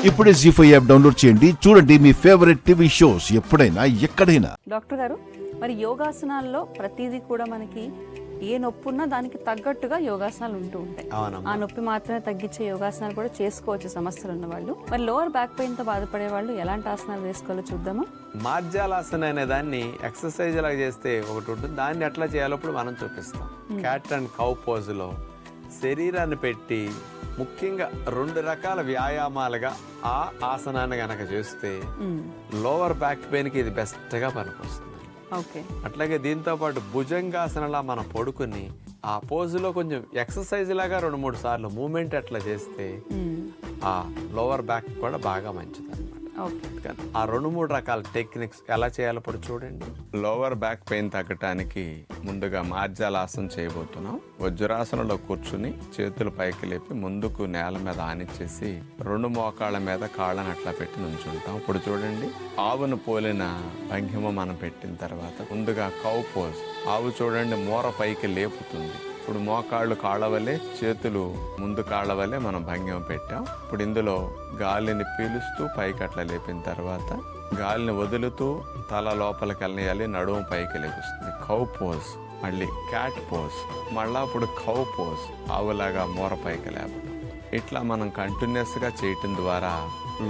ఇప్పుడే జీ5 app download చేయండి. చూడండి మీ ఫేవరెట్ టీవీ షోస్ ఎప్పుడైనా ఎక్కడైనా. డాక్టర్ గారు, మరి యోగాసనాల్లో ప్రతిదీ కూడా మనకి ఏ నొప్పి ఉన్నా దానికి తగ్గట్టుగా యోగాసనాలు ఉంటూ ఉంటాయి. ఆ నొప్పి మాత్రమే తగ్గించే యోగాసనాలు కూడా చేసుకోవచ్చు సమస్యలు ఉన్న వాళ్ళు. మరి లోవర్ బ్యాక్ పెయిన్ తో బాధపడే వాళ్ళు ఎలాంటి ఆసనాలు వేసుకోవాలో చూద్దామా? మార్జాలాసన అనే దాన్ని ఎక్సర్సైజ్ లాగా చేస్తే ఒకటి ఉంటుంది, దాన్ని ఎట్లా చేయాలో ఇప్పుడు మనం చూపిస్తాం. క్యాట్ అండ్ కౌ పోజులో శరీరాన్ని పెట్టి ముఖ్యంగా 2 రకాల వ్యాయామాలుగా ఆ ఆసనాన్ని గనక చేస్తే లోవర్ బ్యాక్ పెయిన్కి ఇది బెస్ట్గా పనికొస్తుంది. అట్లాగే దీంతో పాటు భుజంగాసనలా మనం పడుకుని ఆ పోజులో కొంచెం ఎక్సర్సైజ్ లాగా 2-3 సార్లు మూమెంట్ అట్లా చేస్తే ఆ లోవర్ బ్యాక్ కూడా బాగా మంచిది అనమాట. ఆ 2-3 రకాల టెక్నిక్స్ ఎలా చేయాలో ఇప్పుడు చూడండి. లోవర్ బ్యాక్ పెయిన్ తగ్గటానికి ముందుగా మార్జాలాసనం చేయబోతున్నాం. వజ్రాసనంలో కూర్చుని చేతులు పైకి లేపి ముందుకు నేల మీద ఆనిచ్చేసి 2 మోకాళ్ళ మీద కాళ్ళని అట్లా పెట్టి నుంచుంటాం. ఇప్పుడు చూడండి, ఆవును పోలిన భంగిమ మనం పెట్టిన తర్వాత ముందుగా కౌ పోజ్. ఆవు చూడండి మోర పైకి లేపుతుంది. ఇప్పుడు మోకాళ్ళు కాళ్ళవలే, చేతులు ముందు కాళ్ళవలే మనం భంగిమ పెట్టాం. ఇప్పుడు ఇందులో గాలిని పీలుస్తూ పైకి అట్లా లేపిన తర్వాత గాలిని వదులుతూ తల లోపలికి వెళ్ళనియాలి, నడుము పైకి లేపుస్తుంది. Cow pose. మళ్ళీ క్యాట్ పోజ్. మళ్ళా ఇప్పుడు కౌ పోజ్, ఆవులాగా మోర పైకి లేపడం. ఇట్లా మనం కంటిన్యూస్గా చేయటం ద్వారా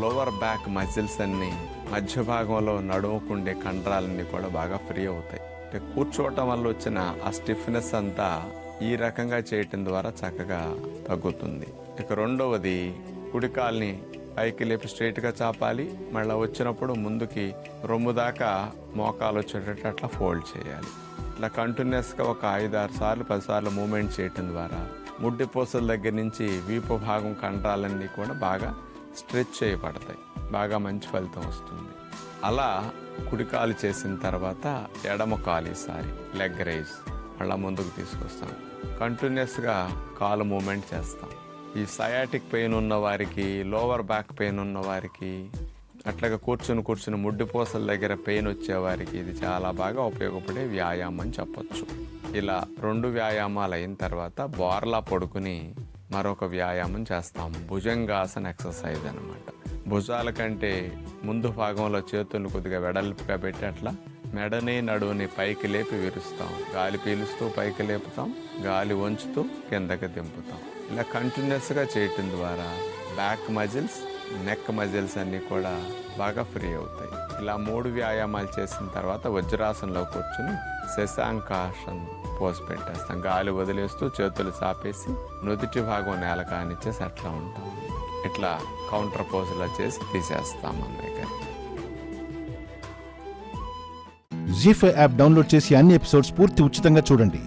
లోవర్ బ్యాక్ మజిల్స్ అన్ని, మధ్య భాగంలో నడుముకుండే కండరాలన్నీ కూడా బాగా ఫ్రీ అవుతాయి. అంటే కూర్చోవటం వల్ల వచ్చిన ఆ స్టిఫ్నెస్ అంతా ఈ రకంగా చేయటం ద్వారా చక్కగా తగ్గుతుంది. ఇక రెండవది, కుడికాల్ని పైకి లేపి స్ట్రైట్గా చాపాలి. మళ్ళీ వచ్చినప్పుడు ముందుకి రొమ్ము దాకా మోకాలు వచ్చేటట్టు అట్లా ఫోల్డ్ చేయాలి. ఇట్లా కంటిన్యూస్గా ఒక 5-6 సార్లు 10 సార్లు మూమెంట్ చేయటం ద్వారా ముడ్డి పూసల దగ్గర నుంచి వీపు భాగం కండరాలన్నీ కూడా బాగా స్ట్రెచ్ చేయబడతాయి. బాగా మంచి ఫలితం వస్తుంది. అలా కుడికాలు చేసిన తర్వాత ఎడమ కాలు ఈసారి లెగ్ రైజ్ మళ్ళీ ముందుకు తీసుకొస్తాం. కంటిన్యూస్గా కాలు మూమెంట్ చేస్తాం. ఈ సయాటిక్ పెయిన్ ఉన్న వారికి, లోవర్ బ్యాక్ పెయిన్ ఉన్న వారికి, అట్లాగే కూర్చుని ముడ్డిపూసల దగ్గర పెయిన్ వచ్చేవారికి ఇది చాలా బాగా ఉపయోగపడే వ్యాయామం అని చెప్పొచ్చు. ఇలా 2 వ్యాయామాలు అయిన తర్వాత బోర్లా పడుకుని మరొక వ్యాయామం చేస్తాం. భుజంగాసన ఎక్సర్సైజ్ అనమాట. భుజాల కంటే ముందు భాగంలో చేతులను కొద్దిగా వెడల్పుగా పెట్టి అట్లా మెడని నడువుని పైకి లేపి విరుస్తాం. గాలి పీలుస్తూ పైకి లేపుతాం, గాలి వంచుతూ కిందకి దింపుతాం. ఇలా కంటిన్యూస్గా చేయటం ద్వారా బ్యాక్ మజిల్స్, నెక్ మజిల్స్ అన్నీ కూడా బాగా ఫ్రీ అవుతాయి. ఇలా 3 వ్యాయామాలు చేసిన తర్వాత వజ్రాసనంలో కూర్చుని శశాంకాసన్ పోజ్ పెట్టేస్తాం. గాలి వదిలేస్తూ చేతులు చాపేసి నుదిటి భాగం నేల కానిచ్చేసి అట్లా ఉంటాం. ఇట్లా కౌంటర్ పోజులా చేసి తీసేస్తాం అన్నయ్య. జీ5 యాప్ డౌన్లోడ్ చేసి అన్ని ఎపిసోడ్స్ పూర్తి ఉచితంగా చూడండి.